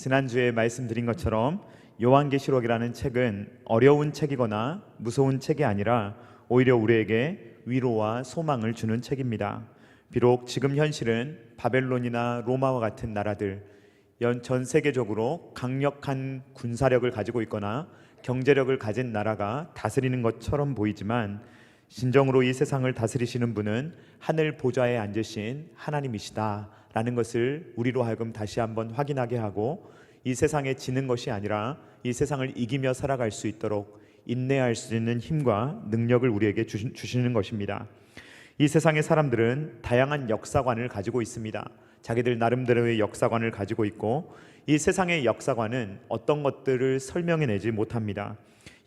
지난주에 말씀드린 것처럼 요한계시록이라는 책은 어려운 책이거나 무서운 책이 아니라 오히려 우리에게 위로와 소망을 주는 책입니다. 비록 지금 현실은 바벨론이나 로마와 같은 나라들, 전 세계적으로 강력한 군사력을 가지고 있거나 경제력을 가진 나라가 다스리는 것처럼 보이지만, 진정으로 이 세상을 다스리시는 분은 하늘 보좌에 앉으신 하나님이시다라는 것을 우리로 하여금 다시 한번 확인하게 하고, 이 세상에 지는 것이 아니라 이 세상을 이기며 살아갈 수 있도록 인내할 수 있는 힘과 능력을 우리에게 주시는 것입니다. 이 세상의 사람들은 다양한 역사관을 가지고 있습니다. 자기들 나름대로의 역사관을 가지고 있고, 이 세상의 역사관은 어떤 것들을 설명해내지 못합니다.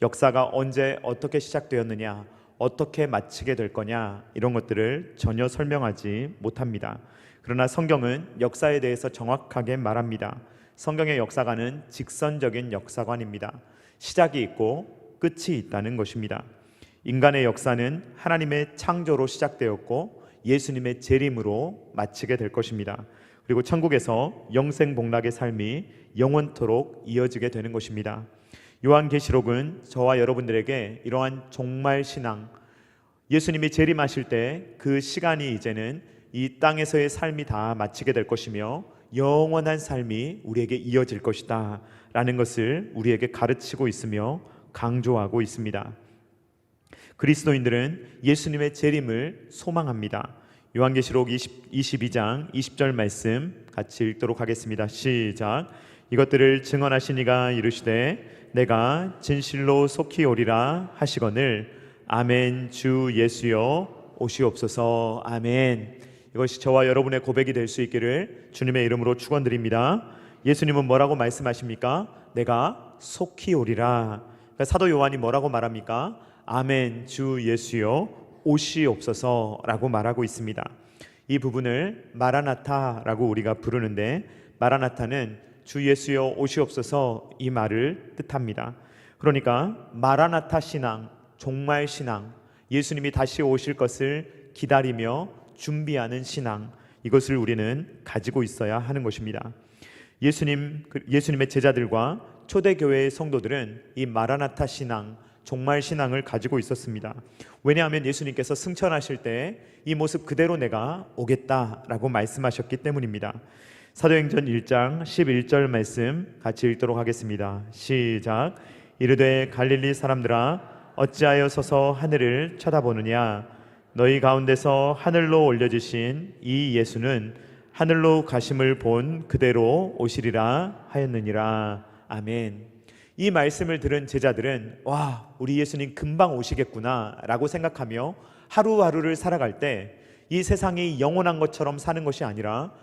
역사가 언제 어떻게 시작되었느냐, 어떻게 마치게 될 거냐, 이런 것들을 전혀 설명하지 못합니다. 그러나 성경은 역사에 대해서 정확하게 말합니다. 성경의 역사관은 직선적인 역사관입니다. 시작이 있고 끝이 있다는 것입니다. 인간의 역사는 하나님의 창조로 시작되었고 예수님의 재림으로 마치게 될 것입니다. 그리고 천국에서 영생복락의 삶이 영원토록 이어지게 되는 것입니다. 요한계시록은 저와 여러분들에게 이러한 종말 신앙, 예수님이 재림하실 때 그 시간이 이제는 이 땅에서의 삶이 다 마치게 될 것이며 영원한 삶이 우리에게 이어질 것이다 라는 것을 우리에게 가르치고 있으며 강조하고 있습니다. 그리스도인들은 예수님의 재림을 소망합니다. 요한계시록 22장 20절 말씀 같이 읽도록 하겠습니다. 시작. 이것들을 증언하신 이가 이르시되 내가 진실로 속히 오리라 하시거늘 아멘. 주 예수여 오시옵소서. 아멘. 이것이 저와 여러분의 고백이 될 수 있기를 주님의 이름으로 축원드립니다. 예수님은 뭐라고 말씀하십니까? 내가 속히 오리라. 그러니까 사도 요한이 뭐라고 말합니까? 아멘. 주 예수여 오시옵소서라고 말하고 있습니다. 이 부분을 마라나타라고 우리가 부르는데, 마라나타는 주 예수여 오시옵소서 이 말을 뜻합니다. 그러니까 마라나타 신앙, 종말 신앙, 예수님이 다시 오실 것을 기다리며 준비하는 신앙, 이것을 우리는 가지고 있어야 하는 것입니다. 예수님의 제자들과 초대교회의 성도들은 이 마라나타 신앙, 종말 신앙을 가지고 있었습니다. 왜냐하면 예수님께서 승천하실 때 이 모습 그대로 내가 오겠다라고 말씀하셨기 때문입니다. 사도행전 1장 11절 말씀 같이 읽도록 하겠습니다. 시작. 이르되 갈릴리 사람들아 어찌하여 서서 하늘을 쳐다보느냐, 너희 가운데서 하늘로 올려지신 이 예수는 하늘로 가심을 본 그대로 오시리라 하였느니라. 아멘. 이 말씀을 들은 제자들은 와, 우리 예수님 금방 오시겠구나 라고 생각하며 하루하루를 살아갈 때 이 세상이 영원한 것처럼 사는 것이 아니라,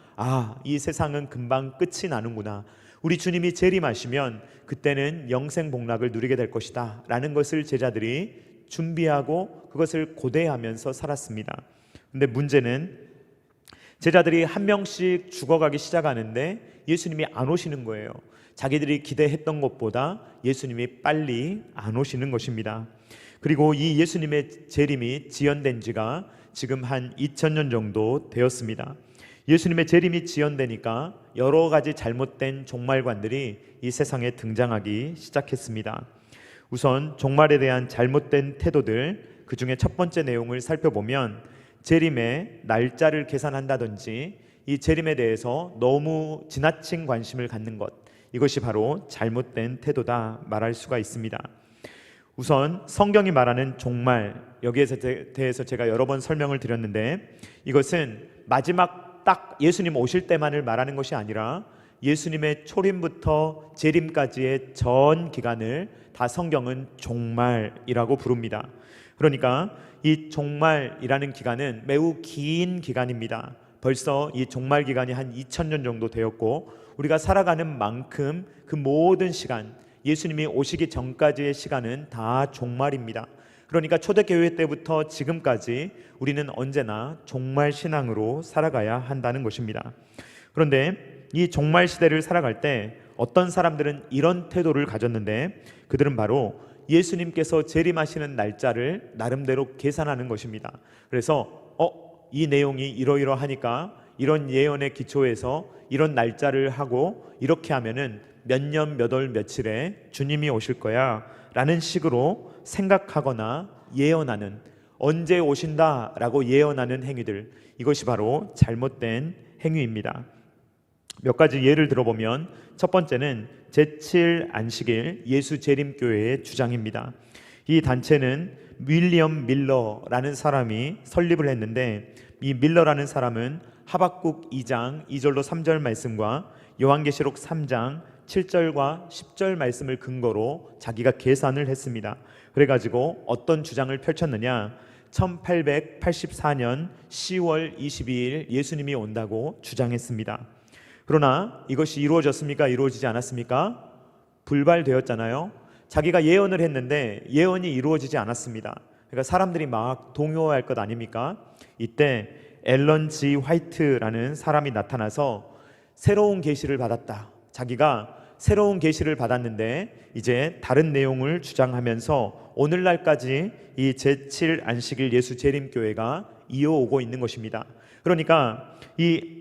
이 세상은 금방 끝이 나는구나, 우리 주님이 재림하시면 그때는 영생복락을 누리게 될 것이다 라는 것을 제자들이 준비하고 그것을 고대하면서 살았습니다. 근데 문제는 제자들이 한 명씩 죽어가기 시작하는데 예수님이 안 오시는 거예요. 자기들이 기대했던 것보다 예수님이 빨리 안 오시는 것입니다. 그리고 이 예수님의 재림이 지연된 지가 지금 한 2000년 정도 되었습니다. 예수님의 재림이 지연되니까 여러 가지 잘못된 종말관들이 이 세상에 등장하기 시작했습니다. 우선 종말에 대한 잘못된 태도들, 그 중에 첫 번째 내용을 살펴보면 재림의 날짜를 계산한다든지 이 재림에 대해서 너무 지나친 관심을 갖는 것, 이것이 바로 잘못된 태도다 말할 수가 있습니다. 우선 성경이 말하는 종말, 여기에 대해서 제가 여러 번 설명을 드렸는데, 이것은 마지막 딱 예수님 오실 때만을 말하는 것이 아니라 예수님의 초림부터 재림까지의 전 기간을 다 성경은 종말이라고 부릅니다. 그러니까 이 종말이라는 기간은 매우 긴 기간입니다. 벌써 이 종말 기간이 한 2000년 정도 되었고, 우리가 살아가는 만큼 그 모든 시간, 예수님이 오시기 전까지의 시간은 다 종말입니다. 그러니까 초대교회 때부터 지금까지 우리는 언제나 종말 신앙으로 살아가야 한다는 것입니다. 그런데 이 종말 시대를 살아갈 때 어떤 사람들은 이런 태도를 가졌는데, 그들은 바로 예수님께서 재림하시는 날짜를 나름대로 계산하는 것입니다. 그래서 이 내용이 이러이러하니까 이런 예언에 기초해서 이런 날짜를 하고 이렇게 하면은 몇 년 몇 월 며칠에 주님이 오실 거야 라는 식으로 생각하거나 예언하는, 언제 오신다라고 예언하는 행위들, 이것이 바로 잘못된 행위입니다. 몇 가지 예를 들어보면 첫 번째는 제7 안식일 예수 재림교회의 주장입니다. 이 단체는 윌리엄 밀러라는 사람이 설립을 했는데, 이 밀러라는 사람은 하박국 2장 2절로 3절 말씀과 요한계시록 3장 7절과 10절 말씀을 근거로 자기가 계산을 했습니다. 그래가지고 어떤 주장을 펼쳤느냐, 1884년 10월 22일 예수님이 온다고 주장했습니다. 그러나 이것이 이루어졌습니까? 이루어지지 않았습니까? 불발되었잖아요. 자기가 예언을 했는데 예언이 이루어지지 않았습니다. 그러니까 사람들이 막 동요할 것 아닙니까? 이때 앨런 G. 화이트라는 사람이 나타나서 새로운 계시를 받았다. 자기가 새로운 계시를 받았는데 이제 다른 내용을 주장하면서 오늘날까지 이 제7 안식일 예수 재림교회가 이어오고 있는 것입니다. 그러니까 이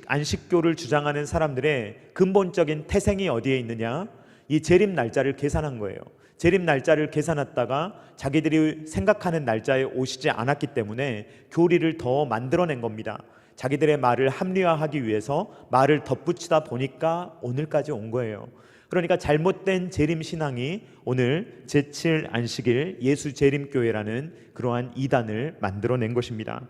안식교를 주장하는 사람들의 근본적인 태생이 어디에 있느냐? 이 재림 날짜를 계산한 거예요. 재림 날짜를 계산했다가 자기들이 생각하는 날짜에 오시지 않았기 때문에 교리를 더 만들어낸 겁니다. 자기들의 말을 합리화하기 위해서 말을 덧붙이다 보니까 오늘까지 온 거예요. 그러니까 잘못된 재림 신앙이 오늘 제7 안식일 예수 재림교회라는 그러한 이단을 만들어낸 것입니다.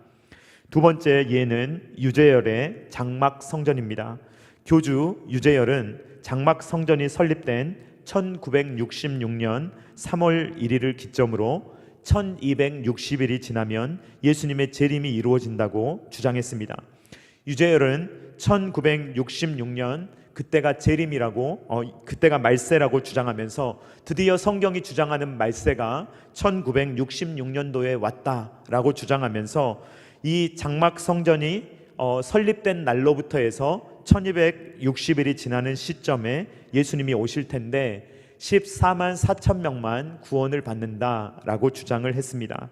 두 번째 예는 유재열의 장막 성전입니다. 교주 유재열은 장막 성전이 설립된 1966년 3월 1일을 기점으로 1260일이 지나면 예수님의 재림이 이루어진다고 주장했습니다. 유재열은 1966년 그때가 재림이라고 그때가 말세라고 주장하면서 드디어 성경이 주장하는 말세가 1966년도에 왔다라고 주장하면서 이 장막 성전이 설립된 날로부터 해서 1260일이 지나는 시점에 예수님이 오실 텐데 14만 4천 명만 구원을 받는다라고 주장을 했습니다.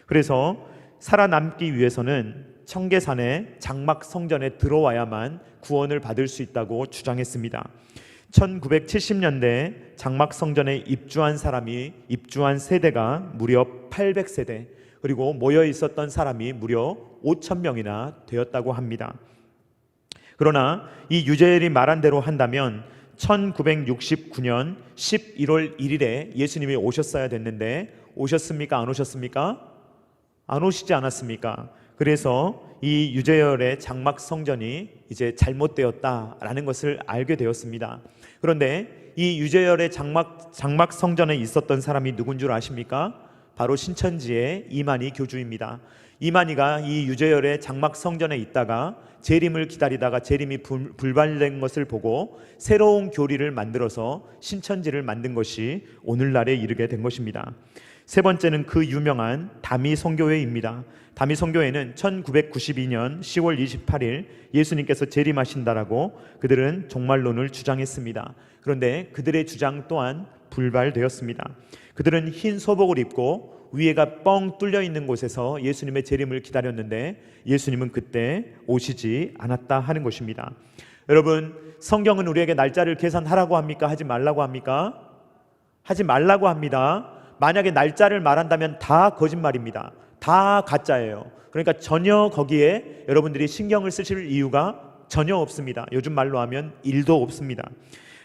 그래서 살아남기 위해서는 청계산의 장막 성전에 들어와야만 구원을 받을 수 있다고 주장했습니다. 1970년대 장막 성전에 입주한 세대가 무려 800세대, 그리고 모여 있었던 사람이 무려 5천 명이나 되었다고 합니다. 그러나 이 유재열이 말한 대로 한다면 1969년 11월 1일에 예수님이 오셨어야 됐는데 오셨습니까? 안 오셨습니까? 안 오시지 않았습니까? 그래서 이 유재열의 장막 성전이 이제 잘못되었다라는 것을 알게 되었습니다. 그런데 이 유재열의 장막 성전에 있었던 사람이 누군 줄 아십니까? 바로 신천지의 이만희 교주입니다. 이만희가 이 유재열의 장막 성전에 있다가 재림을 기다리다가 재림이 불발된 것을 보고 새로운 교리를 만들어서 신천지를 만든 것이 오늘날에 이르게 된 것입니다. 세 번째는 그 유명한 다미성교회입니다. 다미성교회는 1992년 10월 28일 예수님께서 재림하신다라고 그들은 종말론을 주장했습니다. 그런데 그들의 주장 또한 불발되었습니다. 그들은 흰 소복을 입고 위에가 뻥 뚫려 있는 곳에서 예수님의 재림을 기다렸는데 예수님은 그때 오시지 않았다 하는 것입니다. 여러분, 성경은 우리에게 날짜를 계산하라고 합니까? 하지 말라고 합니까? 하지 말라고 합니다. 만약에 날짜를 말한다면 다 거짓말입니다. 다 가짜예요. 그러니까 전혀 거기에 여러분들이 신경을 쓰실 이유가 전혀 없습니다. 요즘 말로 하면 1도 없습니다.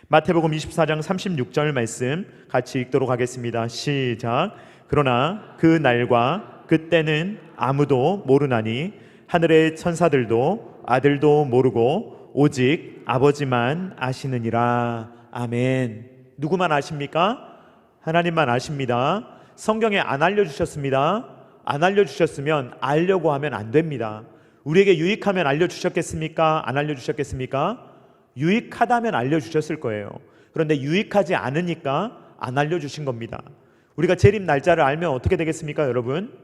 마태복음 24장 36절 말씀 같이 읽도록 하겠습니다. 시작. 그러나 그 날과 그때는 아무도 모르나니 하늘의 천사들도 아들도 모르고 오직 아버지만 아시느니라. 아멘. 누구만 아십니까? 하나님만 아십니다. 성경에 안 알려주셨습니다. 안 알려주셨으면 알려고 하면 안 됩니다. 우리에게 유익하면 알려주셨겠습니까? 안 알려주셨겠습니까? 유익하다면 알려주셨을 거예요. 그런데 유익하지 않으니까 안 알려주신 겁니다. 우리가 재림 날짜를 알면 어떻게 되겠습니까, 여러분?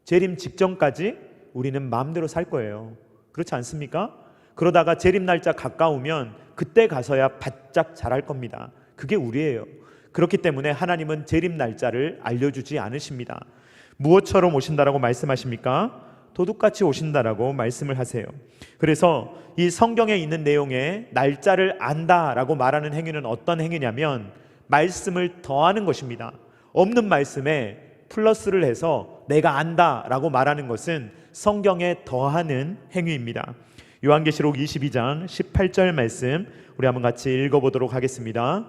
재림 직전까지 우리는 마음대로 살 거예요. 그렇지 않습니까? 그러다가 재림 날짜 가까우면 그때 가서야 바짝 자랄 겁니다. 그게 우리예요. 그렇기 때문에 하나님은 재림 날짜를 알려주지 않으십니다. 무엇처럼 오신다라고 말씀하십니까? 도둑같이 오신다라고 말씀을 하세요. 그래서 이 성경에 있는 내용에 날짜를 안다라고 말하는 행위는 어떤 행위냐면 말씀을 더하는 것입니다. 없는 말씀에 플러스를 해서 내가 안다라고 말하는 것은 성경에 더하는 행위입니다. 요한계시록 22장 18절 말씀 우리 한번 같이 읽어보도록 하겠습니다.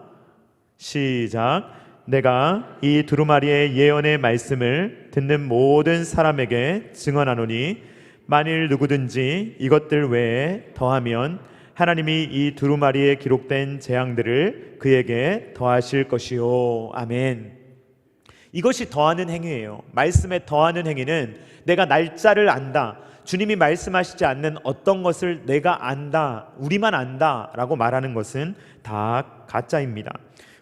시작. 내가 이 두루마리의 예언의 말씀을 듣는 모든 사람에게 증언하노니 만일 누구든지 이것들 외에 더하면 하나님이 이 두루마리에 기록된 재앙들을 그에게 더하실 것이요. 아멘. 이것이 더하는 행위예요. 말씀에 더하는 행위는 내가 날짜를 안다, 주님이 말씀하시지 않는 어떤 것을 내가 안다, 우리만 안다 라고 말하는 것은 다 가짜입니다.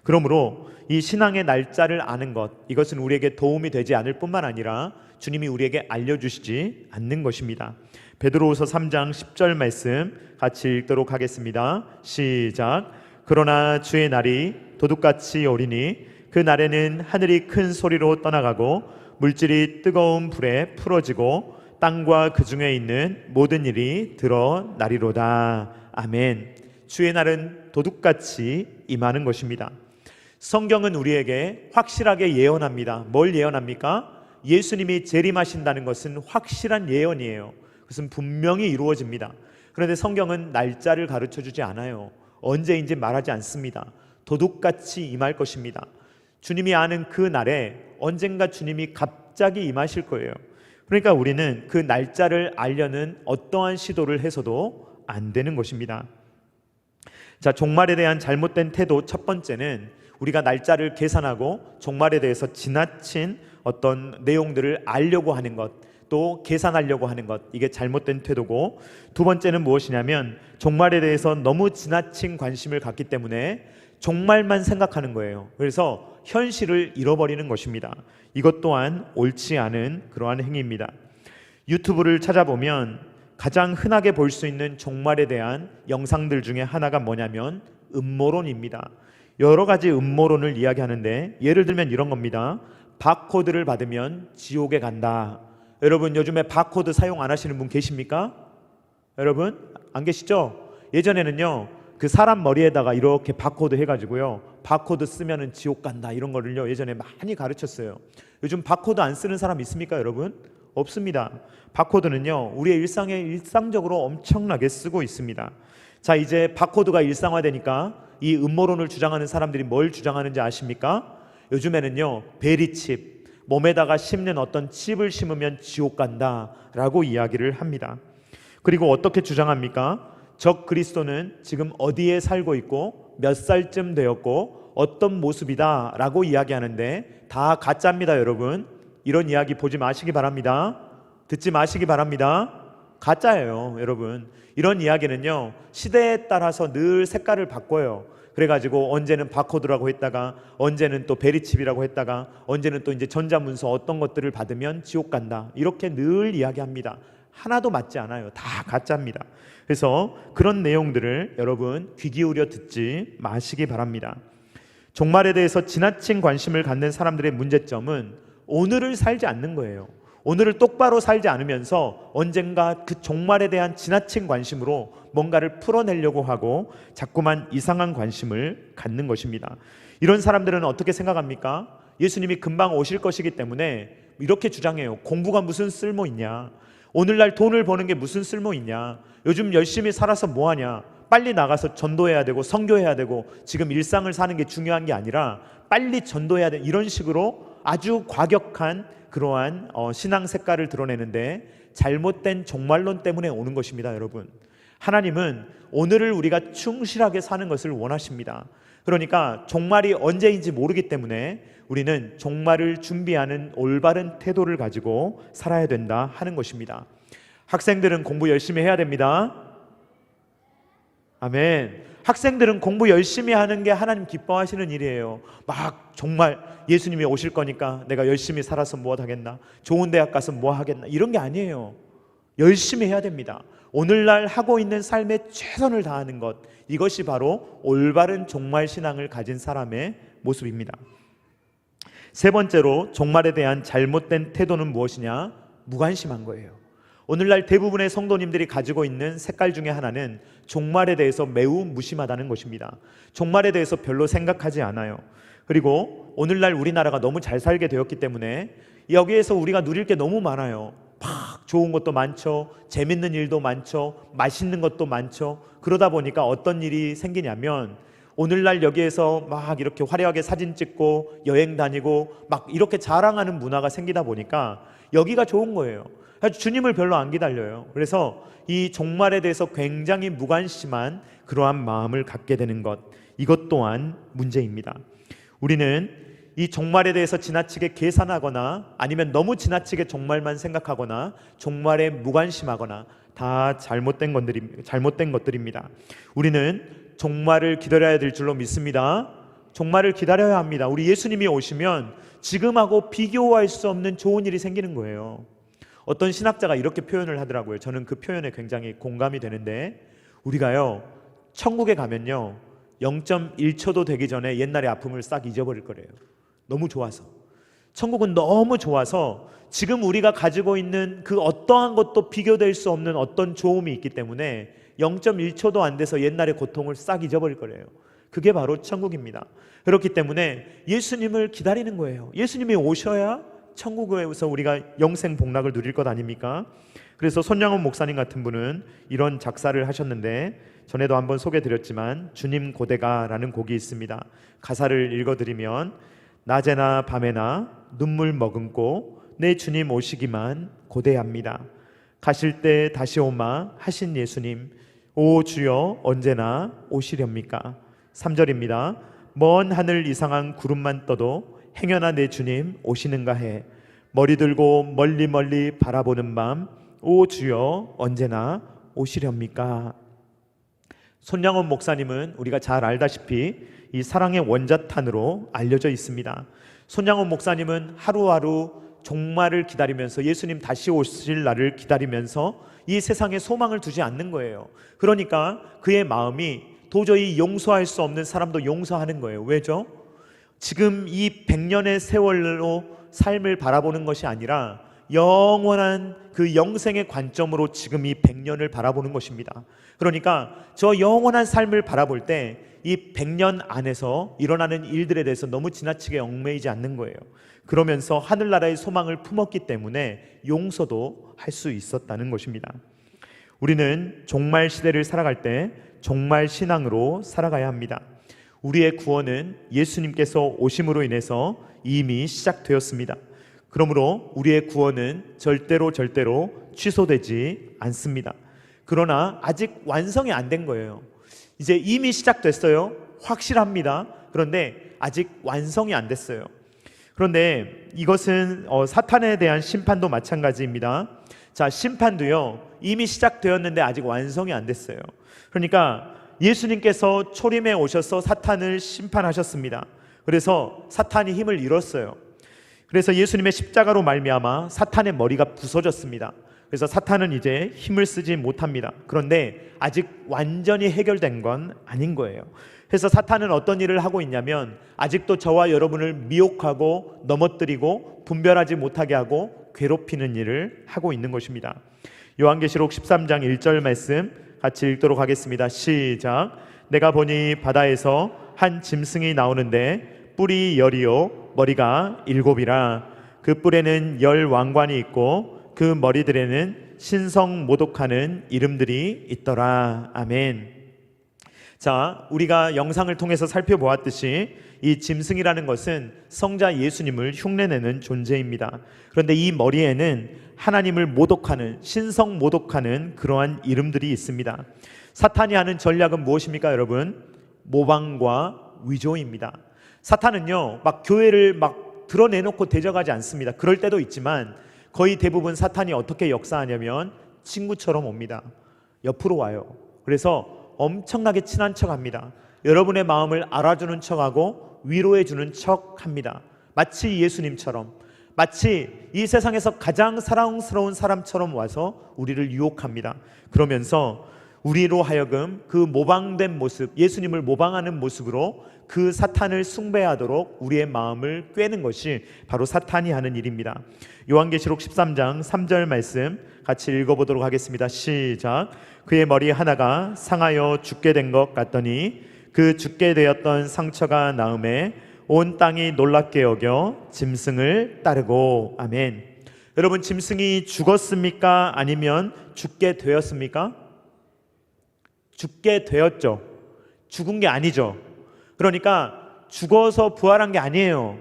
그러므로 이 신앙의 날짜를 아는 것, 이것은 우리에게 도움이 되지 않을 뿐만 아니라 주님이 우리에게 알려주시지 않는 것입니다. 베드로후서 3장 10절 말씀 같이 읽도록 하겠습니다. 시작. 그러나 주의 날이 도둑같이 오리니 그 날에는 하늘이 큰 소리로 떠나가고 물질이 뜨거운 불에 풀어지고 땅과 그 중에 있는 모든 일이 드러나리로다. 아멘. 주의 날은 도둑같이 임하는 것입니다. 성경은 우리에게 확실하게 예언합니다. 뭘 예언합니까? 예수님이 재림하신다는 것은 확실한 예언이에요. 그것은 분명히 이루어집니다. 그런데 성경은 날짜를 가르쳐주지 않아요. 언제인지 말하지 않습니다. 도둑같이 임할 것입니다. 주님이 아는 그 날에 언젠가 주님이 갑자기 임하실 거예요. 그러니까 우리는 그 날짜를 알려는 어떠한 시도를 해서도 안 되는 것입니다. 자, 종말에 대한 잘못된 태도 첫 번째는 우리가 날짜를 계산하고 종말에 대해서 지나친 어떤 내용들을 알려고 하는 것, 또 계산하려고 하는 것, 이게 잘못된 태도고, 두 번째는 무엇이냐면 종말에 대해서 너무 지나친 관심을 갖기 때문에 종말만 생각하는 거예요. 그래서 현실을 잃어버리는 것입니다. 이것 또한 옳지 않은 그러한 행위입니다. 유튜브를 찾아보면 가장 흔하게 볼 수 있는 종말에 대한 영상들 중에 하나가 뭐냐면 음모론입니다. 여러 가지 음모론을 이야기하는데 예를 들면 이런 겁니다. 바코드를 받으면 지옥에 간다. 여러분 요즘에 바코드 사용 안 하시는 분 계십니까? 여러분 안 계시죠? 예전에는요 그 사람 머리에다가 이렇게 바코드 해가지고요 바코드 쓰면은 지옥 간다 이런 거를요 예전에 많이 가르쳤어요. 요즘 바코드 안 쓰는 사람 있습니까 여러분? 없습니다. 바코드는요 우리의 일상에 일상적으로 엄청나게 쓰고 있습니다. 자, 이제 바코드가 일상화되니까 이 음모론을 주장하는 사람들이 뭘 주장하는지 아십니까? 요즘에는요 베리칩, 몸에다가 심는 어떤 칩을 심으면 지옥 간다라고 이야기를 합니다. 그리고 어떻게 주장합니까? 적 그리스도는 지금 어디에 살고 있고 몇 살쯤 되었고 어떤 모습이다 라고 이야기하는데 다 가짜입니다. 여러분 이런 이야기 보지 마시기 바랍니다. 듣지 마시기 바랍니다. 가짜예요. 여러분 이런 이야기는요 시대에 따라서 늘 색깔을 바꿔요. 그래가지고 언제는 바코드라고 했다가 언제는 또 베리칩이라고 했다가 언제는 또 이제 전자문서 어떤 것들을 받으면 지옥 간다 이렇게 늘 이야기합니다. 하나도 맞지 않아요. 다 가짜입니다. 그래서 그런 내용들을 여러분 귀 기울여 듣지 마시기 바랍니다. 종말에 대해서 지나친 관심을 갖는 사람들의 문제점은 오늘을 살지 않는 거예요. 오늘을 똑바로 살지 않으면서 언젠가 그 종말에 대한 지나친 관심으로 뭔가를 풀어내려고 하고 자꾸만 이상한 관심을 갖는 것입니다. 이런 사람들은 어떻게 생각합니까? 예수님이 금방 오실 것이기 때문에 이렇게 주장해요. 공부가 무슨 쓸모 있냐? 오늘날 돈을 버는 게 무슨 쓸모 있냐? 요즘 열심히 살아서 뭐하냐? 빨리 나가서 전도해야 되고 선교해야 되고 지금 일상을 사는 게 중요한 게 아니라 빨리 전도해야 돼. 이런 식으로 아주 과격한 그러한 신앙 색깔을 드러내는데 잘못된 종말론 때문에 오는 것입니다. 여러분 하나님은 오늘을 우리가 충실하게 사는 것을 원하십니다. 그러니까 종말이 언제인지 모르기 때문에 우리는 종말을 준비하는 올바른 태도를 가지고 살아야 된다 하는 것입니다. 학생들은 공부 열심히 해야 됩니다. 아멘. 학생들은 공부 열심히 하는 게 하나님 기뻐하시는 일이에요. 막 정말 예수님이 오실 거니까 내가 열심히 살아서 뭐 하겠나, 좋은 대학 가서 뭐 하겠나, 이런 게 아니에요. 열심히 해야 됩니다. 오늘날 하고 있는 삶에 최선을 다하는 것, 이것이 바로 올바른 종말 신앙을 가진 사람의 모습입니다. 세 번째로 종말에 대한 잘못된 태도는 무엇이냐? 무관심한 거예요. 오늘날 대부분의 성도님들이 가지고 있는 색깔 중에 하나는 종말에 대해서 매우 무심하다는 것입니다. 종말에 대해서 별로 생각하지 않아요. 그리고 오늘날 우리나라가 너무 잘 살게 되었기 때문에 여기에서 우리가 누릴 게 너무 많아요. 막 좋은 것도 많죠. 재밌는 일도 많죠. 맛있는 것도 많죠. 그러다 보니까 어떤 일이 생기냐면 오늘날 여기에서 막 이렇게 화려하게 사진 찍고 여행 다니고 막 이렇게 자랑하는 문화가 생기다 보니까 여기가 좋은 거예요. 주님을 별로 안 기다려요. 그래서 이 종말에 대해서 굉장히 무관심한 그러한 마음을 갖게 되는 것, 이것 또한 문제입니다. 우리는 이 종말에 대해서 지나치게 계산하거나 아니면 너무 지나치게 종말만 생각하거나 종말에 무관심하거나 다 잘못된 것들입니다. 우리는 종말을 기다려야 될 줄로 믿습니다. 종말을 기다려야 합니다. 우리 예수님이 오시면 지금하고 비교할 수 없는 좋은 일이 생기는 거예요. 어떤 신학자가 이렇게 표현을 하더라고요. 저는 그 표현에 굉장히 공감이 되는데, 우리가요 천국에 가면요 0.1초도 되기 전에 옛날의 아픔을 싹 잊어버릴 거래요. 너무 좋아서. 천국은 너무 좋아서 지금 우리가 가지고 있는 그 어떠한 것도 비교될 수 없는 어떤 좋음이 있기 때문에 0.1초도 안 돼서 옛날의 고통을 싹 잊어버릴 거래요. 그게 바로 천국입니다. 그렇기 때문에 예수님을 기다리는 거예요. 예수님이 오셔야 천국에서 우리가 영생 복락을 누릴 것 아닙니까? 그래서 손양원 목사님 같은 분은 이런 작사를 하셨는데, 전에도 한번 소개드렸지만 주님 고대가라는 곡이 있습니다. 가사를 읽어드리면, 낮에나 밤에나 눈물 머금고 내 주님 오시기만 고대합니다. 가실 때 다시 오마 하신 예수님, 오 주여 언제나 오시렵니까? 3절입니다. 먼 하늘 이상한 구름만 떠도 행여나 내 주님 오시는가 해. 머리 들고 멀리 멀리 바라보는 밤, 오 주여 언제나 오시렵니까? 손양원 목사님은 우리가 잘 알다시피 이 사랑의 원자탄으로 알려져 있습니다. 손양원 목사님은 하루하루 종말을 기다리면서 예수님 다시 오실 날을 기다리면서 이 세상에 소망을 두지 않는 거예요. 그러니까 그의 마음이 도저히 용서할 수 없는 사람도 용서하는 거예요. 왜죠? 지금 이 100년의 세월로 삶을 바라보는 것이 아니라 영원한 그 영생의 관점으로 지금 이 100년을 바라보는 것입니다. 그러니까 저 영원한 삶을 바라볼 때 이 100년 안에서 일어나는 일들에 대해서 너무 지나치게 얽매이지 않는 거예요. 그러면서 하늘나라의 소망을 품었기 때문에 용서도 할 수 있었다는 것입니다. 우리는 종말 시대를 살아갈 때 종말 신앙으로 살아가야 합니다. 우리의 구원은 예수님께서 오심으로 인해서 이미 시작되었습니다. 그러므로 우리의 구원은 절대로 취소되지 않습니다. 그러나 아직 완성이 안 된 거예요. 이제 이미 시작됐어요. 확실합니다. 그런데 아직 완성이 안 됐어요. 그런데 이것은 사탄에 대한 심판도 마찬가지입니다. 자, 심판도요 이미 시작되었는데 아직 완성이 안 됐어요. 그러니까 예수님께서 초림에 오셔서 사탄을 심판하셨습니다. 그래서 사탄이 힘을 잃었어요. 그래서 예수님의 십자가로 말미암아 사탄의 머리가 부서졌습니다. 그래서 사탄은 이제 힘을 쓰지 못합니다. 그런데 아직 완전히 해결된 건 아닌 거예요. 그래서 사탄은 어떤 일을 하고 있냐면 아직도 저와 여러분을 미혹하고 넘어뜨리고 분별하지 못하게 하고 괴롭히는 일을 하고 있는 것입니다. 요한계시록 13장 1절 말씀 같이 읽도록 하겠습니다. 시작. 내가 보니 바다에서 한 짐승이 나오는데 뿔이 10이요 머리가 7이라. 그 뿔에는 10 왕관이 있고 그 머리들에는 신성 모독하는 이름들이 있더라. 아멘. 자, 우리가 영상을 통해서 살펴보았듯이 이 짐승이라는 것은 성자 예수님을 흉내내는 존재입니다. 그런데 이 머리에는 하나님을 모독하는, 신성 모독하는 그러한 이름들이 있습니다. 사탄이 하는 전략은 무엇입니까, 여러분? 모방과 위조입니다. 사탄은요 막 교회를 막 드러내놓고 대적하지 않습니다. 그럴 때도 있지만 거의 대부분 사탄이 어떻게 역사하냐면 친구처럼 옵니다. 옆으로 와요. 그래서 엄청나게 친한 척합니다. 여러분의 마음을 알아주는 척하고 위로해주는 척합니다. 마치 예수님처럼, 마치 이 세상에서 가장 사랑스러운 사람처럼 와서 우리를 유혹합니다. 그러면서 우리로 하여금 그 모방된 모습, 예수님을 모방하는 모습으로 그 사탄을 숭배하도록 우리의 마음을 꿰는 것이 바로 사탄이 하는 일입니다. 요한계시록 13장 3절 말씀 같이 읽어보도록 하겠습니다. 시작. 그의 머리 하나가 상하여 죽게 된 것 같더니 그 죽게 되었던 상처가 나음에 온 땅이 놀랍게 여겨 짐승을 따르고. 아멘. 여러분, 짐승이 죽었습니까? 아니면 죽게 되었습니까? 죽게 되었죠. 죽은 게 아니죠. 그러니까 죽어서 부활한 게 아니에요.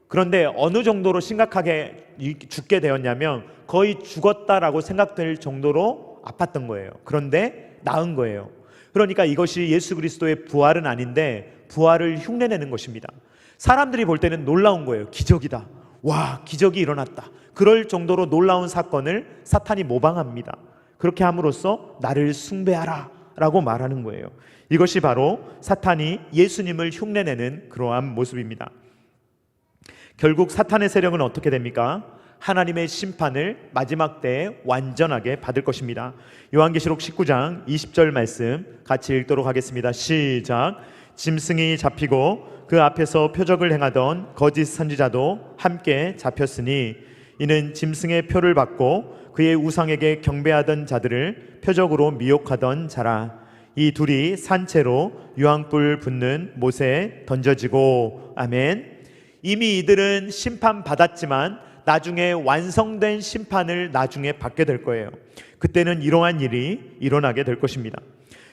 그런데 어느 정도로 심각하게 죽게 되었냐면 거의 죽었다라고 생각될 정도로 아팠던 거예요. 그런데 나은 거예요. 그러니까 이것이 예수 그리스도의 부활은 아닌데 부활을 흉내내는 것입니다. 사람들이 볼 때는 놀라운 거예요. 기적이다. 와, 기적이 일어났다. 그럴 정도로 놀라운 사건을 사탄이 모방합니다. 그렇게 함으로써 나를 숭배하라 라고 말하는 거예요. 이것이 바로 사탄이 예수님을 흉내내는 그러한 모습입니다. 결국 사탄의 세력은 어떻게 됩니까? 하나님의 심판을 마지막 때에 완전하게 받을 것입니다. 요한계시록 19장 20절 말씀 같이 읽도록 하겠습니다. 시작. 짐승이 잡히고 그 앞에서 표적을 행하던 거짓 선지자도 함께 잡혔으니 이는 짐승의 표를 받고 그의 우상에게 경배하던 자들을 표적으로 미혹하던 자라. 이 둘이 산채로 유황불 붙는 못에 던져지고. 아멘. 이미 이들은 심판받았지만 나중에 완성된 심판을 나중에 받게 될 거예요. 그때는 이러한 일이 일어나게 될 것입니다.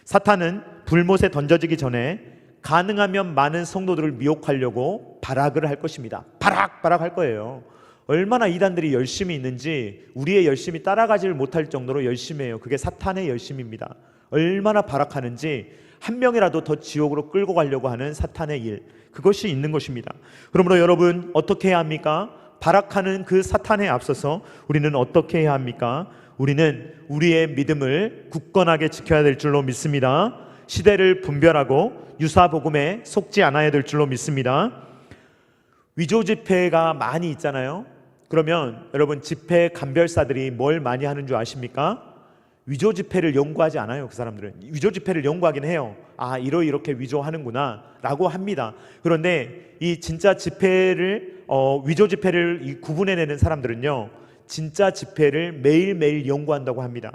사탄은 불못에 던져지기 전에 가능하면 많은 성도들을 미혹하려고 발악을 할 것입니다. 발악 할 거예요. 얼마나 이단들이 열심히 있는지 우리의 열심히 따라가지를 못할 정도로 열심히 해요. 그게 사탄의 열심입니다. 얼마나 발악하는지 한 명이라도 더 지옥으로 끌고 가려고 하는 사탄의 일, 그것이 있는 것입니다. 그러므로 여러분, 어떻게 해야 합니까? 발악하는 그 사탄에 앞서서 우리는 어떻게 해야 합니까? 우리는 우리의 믿음을 굳건하게 지켜야 될 줄로 믿습니다. 시대를 분별하고 유사복음에 속지 않아야 될 줄로 믿습니다. 위조 집회가 많이 있잖아요. 그러면 여러분, 집회 감별사들이 뭘 많이 하는 줄 아십니까? 위조 집회를 연구하지 않아요. 그 사람들은 위조 집회를 연구하긴 해요. 아, 이렇게 위조하는구나 라고 합니다. 그런데 이 진짜 집회를 위조 집회를 구분해내는 사람들은요, 진짜 집회를 매일매일 연구한다고 합니다.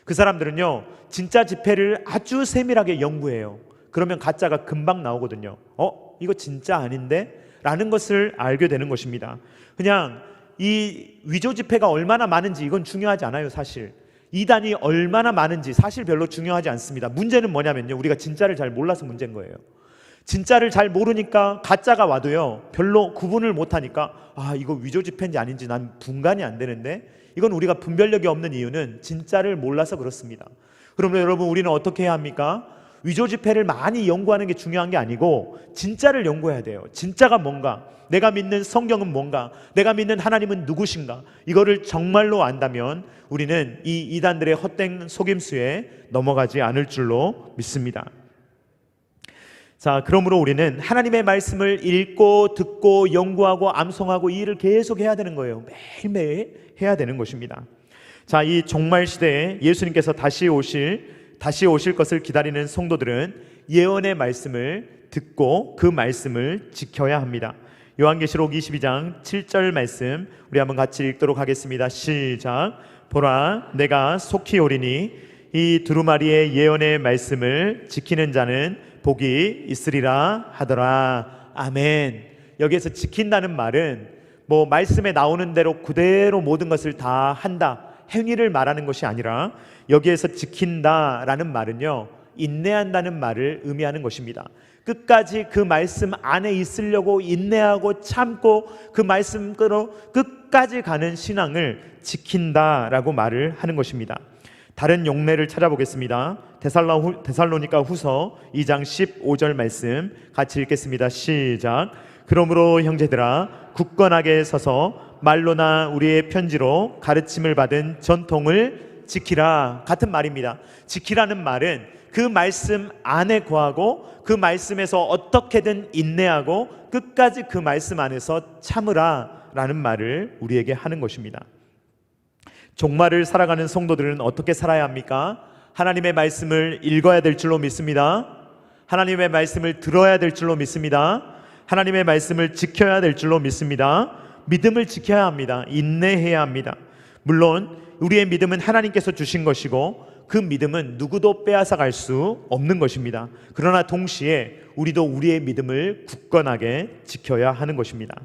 그 사람들은요, 진짜 집회를 아주 세밀하게 연구해요. 그러면 가짜가 금방 나오거든요. 이거 진짜 아닌데? 라는 것을 알게 되는 것입니다. 그냥 이 위조 집회가 얼마나 많은지 이건 중요하지 않아요. 사실 이단이 얼마나 많은지 사실 별로 중요하지 않습니다. 문제는 뭐냐면요, 우리가 진짜를 잘 몰라서 문제인 거예요. 진짜를 잘 모르니까 가짜가 와도요 별로 구분을 못하니까 이거 위조 집회인지 아닌지 난 분간이 안 되는데, 이건 우리가 분별력이 없는 이유는 진짜를 몰라서 그렇습니다. 그러면 여러분, 우리는 어떻게 해야 합니까? 위조 집회를 많이 연구하는 게 중요한 게 아니고 진짜를 연구해야 돼요. 진짜가 뭔가, 내가 믿는 성경은 뭔가, 내가 믿는 하나님은 누구신가, 이거를 정말로 안다면 우리는 이 이단들의 헛된 속임수에 넘어가지 않을 줄로 믿습니다. 자, 그러므로 우리는 하나님의 말씀을 읽고 듣고 연구하고 암송하고 이 일을 계속 해야 되는 거예요. 매일매일 해야 되는 것입니다. 자, 이 종말 시대에 예수님께서 다시 오실 것을 기다리는 성도들은 예언의 말씀을 듣고 그 말씀을 지켜야 합니다. 요한계시록 22장 7절 말씀 우리 한번 같이 읽도록 하겠습니다. 시작. 보라, 내가 속히 오리니 이 두루마리의 예언의 말씀을 지키는 자는 복이 있으리라 하더라. 아멘. 여기에서 지킨다는 말은 뭐 말씀에 나오는 대로 그대로 모든 것을 다 한다, 행위를 말하는 것이 아니라, 여기에서 지킨다라는 말은요, 인내한다는 말을 의미하는 것입니다. 끝까지 그 말씀 안에 있으려고 인내하고 참고 그 말씀대로 끝까지 가는 신앙을 지킨다라고 말을 하는 것입니다. 다른 용례를 찾아보겠습니다. 데살로니가 후서 2장 15절 말씀 같이 읽겠습니다. 시작. 그러므로 형제들아, 굳건하게 서서 말로나 우리의 편지로 가르침을 받은 전통을 지키라. 같은 말입니다. 지키라는 말은 그 말씀 안에 거하고 그 말씀에서 어떻게든 인내하고 끝까지 그 말씀 안에서 참으라 라는 말을 우리에게 하는 것입니다. 종말을 살아가는 성도들은 어떻게 살아야 합니까? 하나님의 말씀을 읽어야 될 줄로 믿습니다. 하나님의 말씀을 들어야 될 줄로 믿습니다. 하나님의 말씀을 지켜야 될 줄로 믿습니다. 믿음을 지켜야 합니다. 인내해야 합니다. 물론 우리의 믿음은 하나님께서 주신 것이고 그 믿음은 누구도 빼앗아 갈 수 없는 것입니다. 그러나 동시에 우리도 우리의 믿음을 굳건하게 지켜야 하는 것입니다.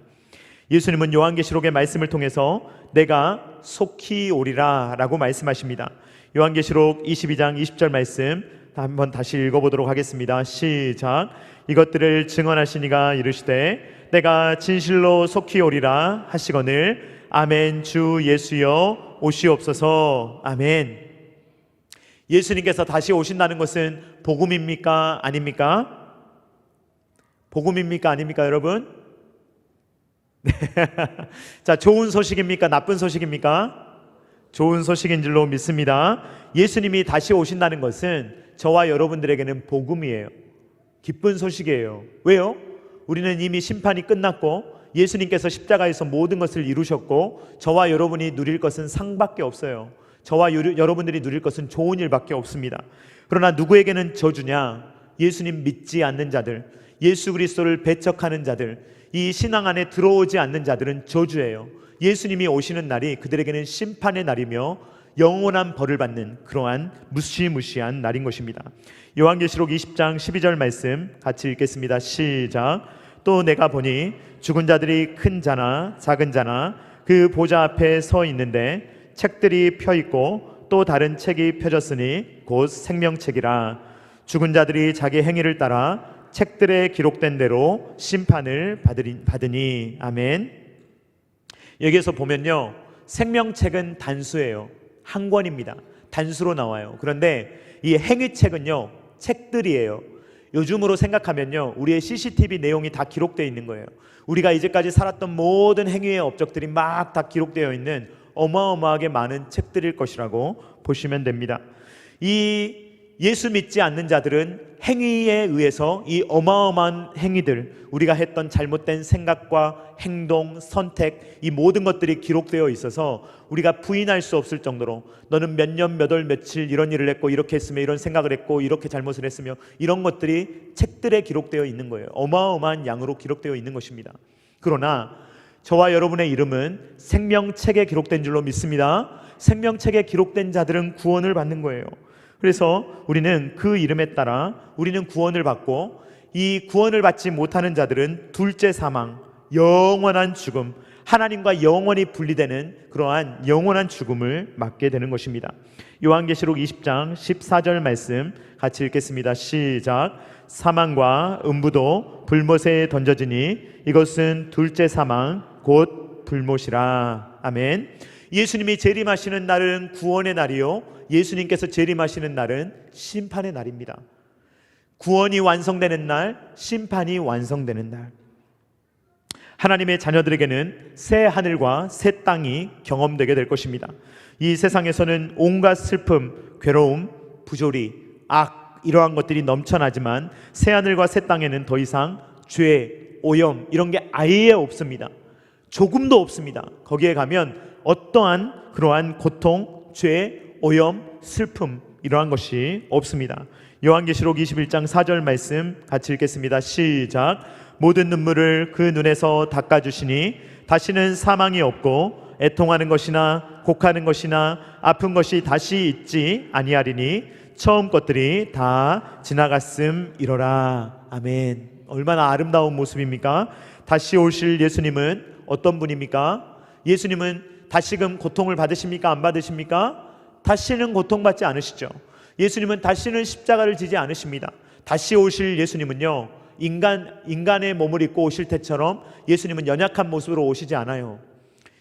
예수님은 요한계시록의 말씀을 통해서 내가 속히 오리라 라고 말씀하십니다. 요한계시록 22장 20절 말씀 한번 다시 읽어보도록 하겠습니다. 시작. 이것들을 증언하시니가 이르시되 내가 진실로 속히 오리라 하시거늘 아멘. 주 예수여 오시옵소서. 아멘. 예수님께서 다시 오신다는 것은 복음입니까? 아닙니까? 복음입니까? 아닙니까, 여러분? 자, 좋은 소식입니까? 나쁜 소식입니까? 좋은 소식인 줄로 믿습니다. 예수님이 다시 오신다는 것은 저와 여러분들에게는 복음이에요. 기쁜 소식이에요. 왜요? 우리는 이미 심판이 끝났고 예수님께서 십자가에서 모든 것을 이루셨고 저와 여러분이 누릴 것은 상밖에 없어요. 저와 여러분들이 누릴 것은 좋은 일밖에 없습니다. 그러나 누구에게는 저주냐? 예수님 믿지 않는 자들, 예수 그리스도를 배척하는 자들, 이 신앙 안에 들어오지 않는 자들은 저주예요. 예수님이 오시는 날이 그들에게는 심판의 날이며 영원한 벌을 받는 그러한 무시무시한 날인 것입니다. 요한계시록 20장 12절 말씀 같이 읽겠습니다. 시작. 또 내가 보니 죽은 자들이 큰 자나 작은 자나 그 보좌 앞에 서 있는데 책들이 펴 있고 또 다른 책이 펴졌으니 곧 생명책이라. 죽은 자들이 자기 행위를 따라 책들에 기록된 대로 심판을 받으니. 아멘. 여기에서 보면요, 생명책은 단수예요. 한 권입니다. 단수로 나와요. 그런데 이 행위책은요, 책들이에요. 요즘으로 생각하면요, 우리의 CCTV 내용이 다 기록되어 있는 거예요. 우리가 이제까지 살았던 모든 행위의 업적들이 막 다 기록되어 있는 어마어마하게 많은 책들일 것이라고 보시면 됩니다. 이 예수 믿지 않는 자들은 행위에 의해서 이 어마어마한 행위들, 우리가 했던 잘못된 생각과 행동, 선택, 이 모든 것들이 기록되어 있어서 우리가 부인할 수 없을 정도로 너는 몇 년, 몇 월, 며칠 이런 일을 했고 이렇게 했으며 이런 생각을 했고 이렇게 잘못을 했으며 이런 것들이 책들에 기록되어 있는 거예요. 어마어마한 양으로 기록되어 있는 것입니다. 그러나 저와 여러분의 이름은 생명책에 기록된 줄로 믿습니다. 생명책에 기록된 자들은 구원을 받는 거예요. 그래서 우리는 그 이름에 따라 우리는 구원을 받고, 이 구원을 받지 못하는 자들은 둘째 사망, 영원한 죽음, 하나님과 영원히 분리되는 그러한 영원한 죽음을 맞게 되는 것입니다. 요한계시록 20장 14절 말씀 같이 읽겠습니다. 시작. 사망과 음부도 불못에 던져지니 이것은 둘째 사망 곧 불못이라. 아멘. 예수님이 재림하시는 날은 구원의 날이요, 예수님께서 재림하시는 날은 심판의 날입니다. 구원이 완성되는 날, 심판이 완성되는 날. 하나님의 자녀들에게는 새 하늘과 새 땅이 경험되게 될 것입니다. 이 세상에서는 온갖 슬픔, 괴로움, 부조리, 악, 이러한 것들이 넘쳐나지만 새 하늘과 새 땅에는 더 이상 죄, 오염 이런 게 아예 없습니다. 조금도 없습니다. 거기에 가면 어떠한 그러한 고통, 죄, 오염, 슬픔 이러한 것이 없습니다. 요한계시록 21장 4절 말씀 같이 읽겠습니다. 시작. 모든 눈물을 그 눈에서 닦아주시니 다시는 사망이 없고 애통하는 것이나 곡하는 것이나 아픈 것이 다시 있지 아니하리니 처음 것들이 다 지나갔음이로라. 아멘. 얼마나 아름다운 모습입니까? 다시 오실 예수님은 어떤 분입니까? 예수님은 다시금 고통을 받으십니까? 안 받으십니까? 다시는 고통받지 않으시죠. 예수님은 다시는 십자가를 지지 않으십니다. 다시 오실 예수님은요, 인간의 몸을 입고 오실 때처럼 예수님은 연약한 모습으로 오시지 않아요.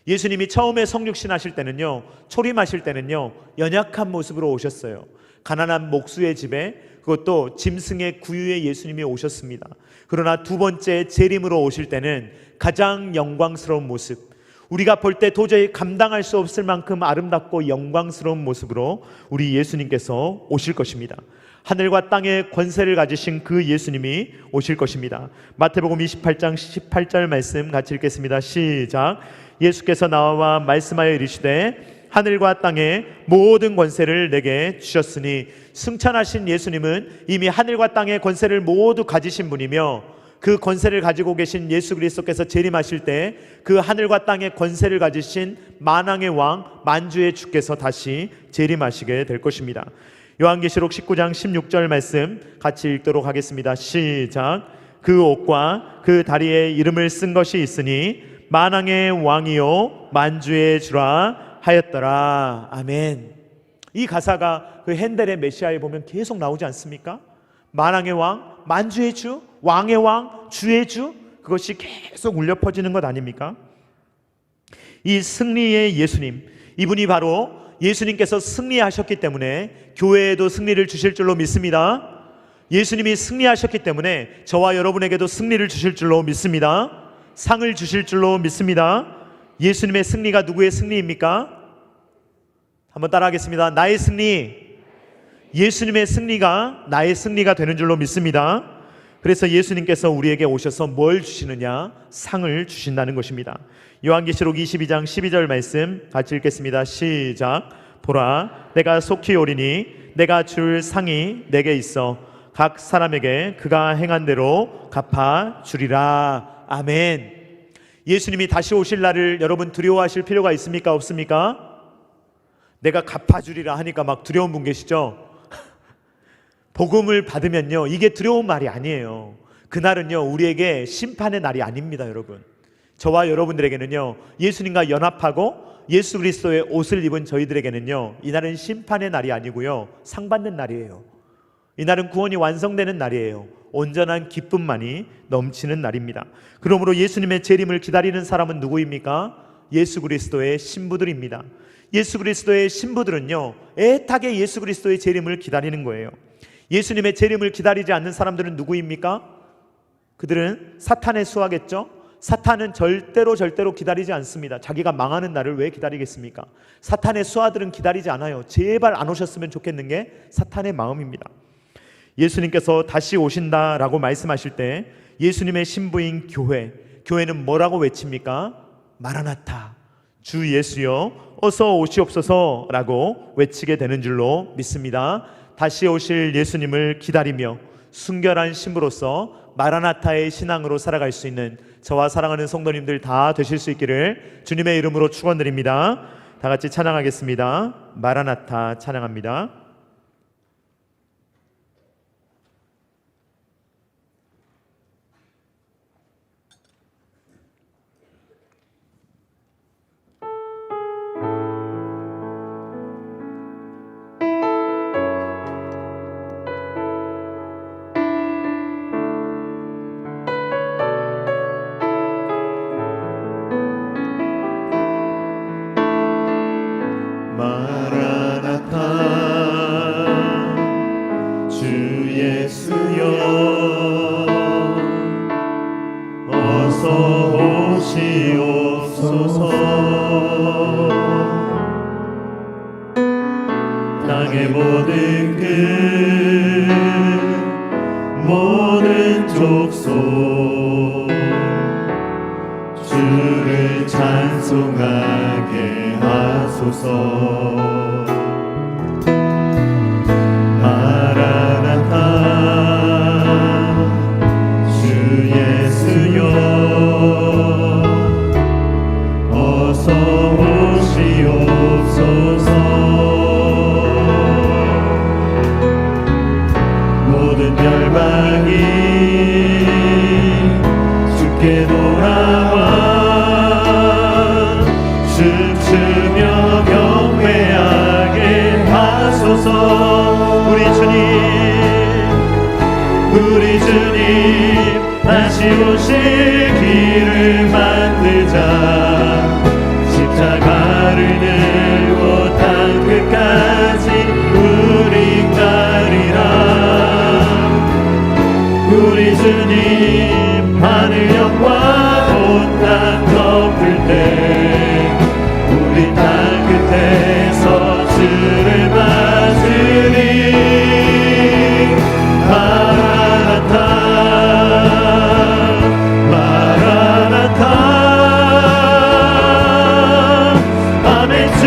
예수님이 처음에 성육신 하실 때는요, 초림하실 때는요, 연약한 모습으로 오셨어요. 가난한 목수의 집에, 그것도 짐승의 구유에 예수님이 오셨습니다. 그러나 두 번째 재림으로 오실 때는 가장 영광스러운 모습, 우리가 볼 때 도저히 감당할 수 없을 만큼 아름답고 영광스러운 모습으로 우리 예수님께서 오실 것입니다. 하늘과 땅의 권세를 가지신 그 예수님이 오실 것입니다. 마태복음 28장 18절 말씀 같이 읽겠습니다. 시작. 예수께서 나와 말씀하여 이르시되 하늘과 땅의 모든 권세를 내게 주셨으니, 승천하신 예수님은 이미 하늘과 땅의 권세를 모두 가지신 분이며, 그 권세를 가지고 계신 예수 그리스도께서 재림하실 때 그 하늘과 땅의 권세를 가지신 만왕의 왕 만주의 주께서 다시 재림하시게 될 것입니다. 요한계시록 19장 16절 말씀 같이 읽도록 하겠습니다. 시작. 그 옷과 그 다리에 이름을 쓴 것이 있으니 만왕의 왕이요 만주의 주라 하였더라. 아멘. 이 가사가 그 핸델의 메시아에 보면 계속 나오지 않습니까? 만왕의 왕, 만주의 주, 왕의 왕, 주의 주, 그것이 계속 울려 퍼지는 것 아닙니까? 이 승리의 예수님, 이분이 바로 예수님께서 승리하셨기 때문에 교회에도 승리를 주실 줄로 믿습니다. 예수님이 승리하셨기 때문에 저와 여러분에게도 승리를 주실 줄로 믿습니다. 상을 주실 줄로 믿습니다. 예수님의 승리가 누구의 승리입니까? 한번 따라하겠습니다. 나의 승리, 예수님의 승리가 나의 승리가 되는 줄로 믿습니다. 그래서 예수님께서 우리에게 오셔서 뭘 주시느냐? 상을 주신다는 것입니다. 요한계시록 22장 12절 말씀 같이 읽겠습니다. 시작. 보라, 내가 속히 오리니 내가 줄 상이 내게 있어 각 사람에게 그가 행한 대로 갚아 주리라. 아멘. 예수님이 다시 오실 날을 여러분 두려워하실 필요가 있습니까? 없습니까? 내가 갚아주리라 하니까 막 두려운 분 계시죠? 복음을 받으면요, 이게 두려운 말이 아니에요. 그날은요, 우리에게 심판의 날이 아닙니다. 여러분, 저와 여러분들에게는요, 예수님과 연합하고 예수 그리스도의 옷을 입은 저희들에게는요, 이날은 심판의 날이 아니고요, 상 받는 날이에요. 이날은 구원이 완성되는 날이에요. 온전한 기쁨만이 넘치는 날입니다. 그러므로 예수님의 재림을 기다리는 사람은 누구입니까? 예수 그리스도의 신부들입니다. 예수 그리스도의 신부들은요, 애타게 예수 그리스도의 재림을 기다리는 거예요. 예수님의 재림을 기다리지 않는 사람들은 누구입니까? 그들은 사탄의 수하겠죠. 사탄은 절대로 기다리지 않습니다. 자기가 망하는 날을 왜 기다리겠습니까? 사탄의 수하들은 기다리지 않아요. 제발 안 오셨으면 좋겠는 게 사탄의 마음입니다. 예수님께서 다시 오신다라고 말씀하실 때 예수님의 신부인 교회는 뭐라고 외칩니까? 마라나타, 주 예수여 어서 오시옵소서 라고 외치게 되는 줄로 믿습니다. 다시 오실 예수님을 기다리며 순결한 신부로서 마라나타의 신앙으로 살아갈 수 있는 저와 사랑하는 성도님들 다 되실 수 있기를 주님의 이름으로 축원드립니다. 다 같이 찬양하겠습니다. 마라나타 찬양합니다. 땅의 모든 끝 모든 족속 주를 찬송하게 하소서. 마라나타 주 예수여 어서 오시옵소서. 모든 열방이 주께 돌아와 춤추며 경배하게 하소서. 우리 주님 다시 오실 길을 만들자. 십자가를 들고 땅 끝까지 우리 가리라. 우리 주님 하늘 영광 온 땅 덮을 때 우리 땅 끝에서 주를 맞으리. 마라나타 마라나타 아멘. 주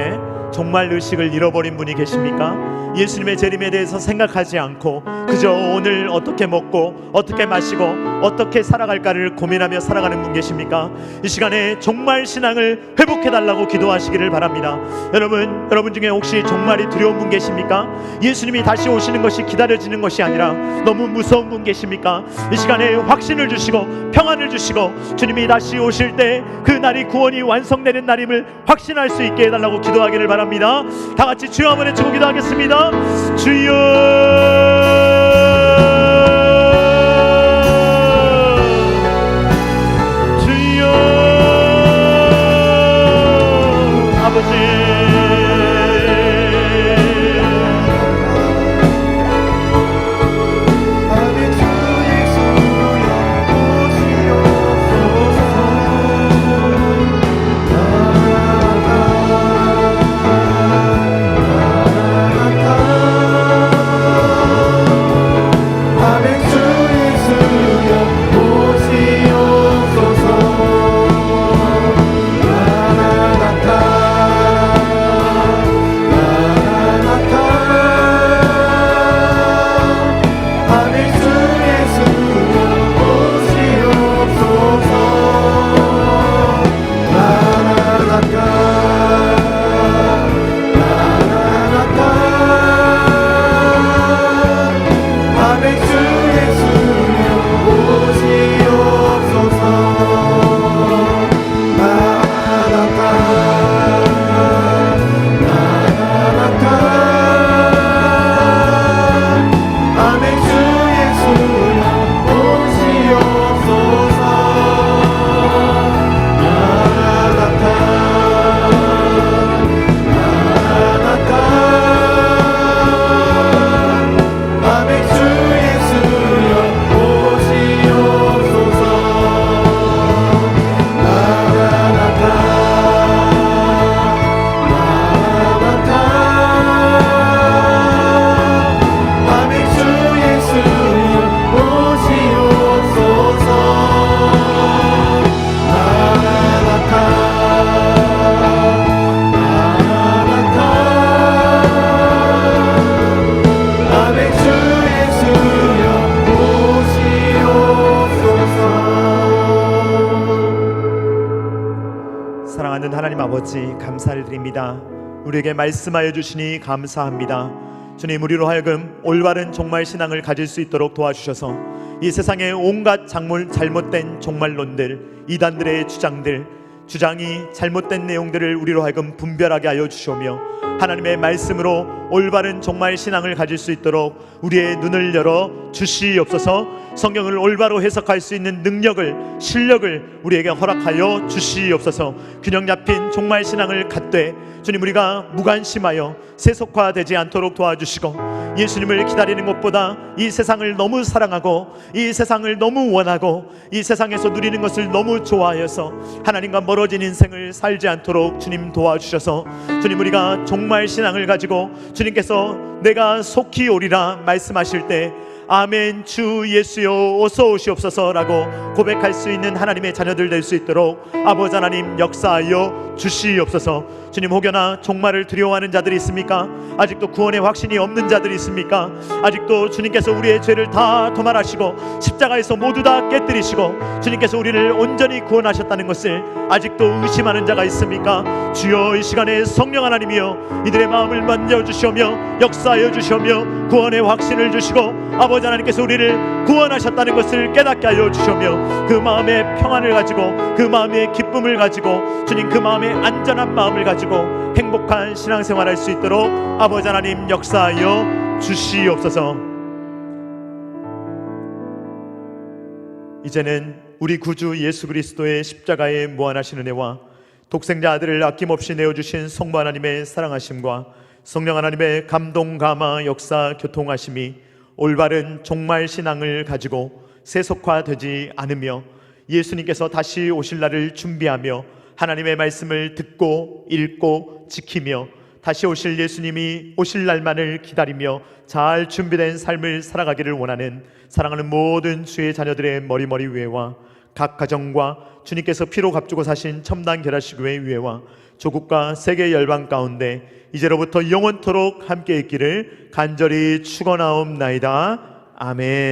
중에 정말 의식을 잃어버린 분이 계십니까? 예수님의 재림에 대해서 생각하지 않고 그저 오늘 어떻게 먹고 어떻게 마시고 어떻게 살아갈까를 고민하며 살아가는 분 계십니까? 이 시간에 정말 신앙을 회복해달라고 기도하시기를 바랍니다. 여러분 중에 혹시 정말이 두려운 분 계십니까? 예수님이 다시 오시는 것이 기다려지는 것이 아니라 너무 무서운 분 계십니까? 이 시간에 확신을 주시고 평안을 주시고 주님이 다시 오실 때 그 날이 구원이 완성되는 날임을 확신할 수 있게 해달라고 기도하기를 바랍니다. 다 같이 주여 한번 외치고 기도하겠습니다. 주여, 주여, 아버지. 사랑하는 하나님 아버지, 감사를 드립니다. 우리에게 말씀하여 주시니 감사합니다. 주님, 우리로 하여금 올바른 종말 신앙을 가질 수 있도록 도와주셔서 이 세상의 온갖 잘못된 종말론들, 이단들의 주장이 잘못된 내용들을 우리로 하여금 분별하게 하여 주시오며 하나님의 말씀으로 올바른 종말 신앙을 가질 수 있도록 우리의 눈을 열어 주시옵소서. 성경을 올바로 해석할 수 있는 능력을, 실력을 우리에게 허락하여 주시옵소서. 균형 잡힌 종말 신앙을 갖되 주님, 우리가 무관심하여 세속화되지 않도록 도와주시고 예수님을 기다리는 것보다 이 세상을 너무 사랑하고 이 세상을 너무 원하고 이 세상에서 누리는 것을 너무 좋아하여서 하나님과 멀어진 인생을 살지 않도록 주님 도와주셔서 주님, 우리가 종말 신앙을 가지고 주님께서 내가 속히 오리라 말씀하실 때 아멘, 주 예수여 어서 오시옵소서라고 고백할 수 있는 하나님의 자녀들 될 수 있도록 아버지 하나님 역사하여 주시옵소서. 주님, 혹여나 종말을 두려워하는 자들이 있습니까? 아직도 구원의 확신이 없는 자들이 있습니까? 아직도 주님께서 우리의 죄를 다 도말하시고 십자가에서 모두 다 깨뜨리시고 주님께서 우리를 온전히 구원하셨다는 것을 아직도 의심하는 자가 있습니까? 주여, 이 시간에 성령 하나님이여 이들의 마음을 만져주시오며 역사하여 주시오며 구원의 확신을 주시고 아버지 하나님께서 우리를 구원하셨다는 것을 깨닫게 하여 주시오며 그 마음의 평안을 가지고 그 마음의 기쁨을 가지고 주님, 그 마음의 안전한 마음을 가지고 행복한 신앙생활할 수 있도록 아버지 하나님 역사하여 주시옵소서. 이제는 우리 구주 예수 그리스도의 십자가의 무한하신 은혜와 독생자 아들을 아낌없이 내어주신 성부 하나님의 사랑하심과 성령 하나님의 감동 감화 역사 교통하심이 올바른 종말 신앙을 가지고 세속화되지 않으며 예수님께서 다시 오실 날을 준비하며 하나님의 말씀을 듣고 읽고 지키며 다시 오실 예수님이 오실 날만을 기다리며 잘 준비된 삶을 살아가기를 원하는 사랑하는 모든 주의 자녀들의 머리머리 위에와 각 가정과 주님께서 피로 값주고 사신 첨단 결혼식교회 위에와 조국과 세계 열방 가운데 이제로부터 영원토록 함께 있기를 간절히 축원하옵나이다. 아멘.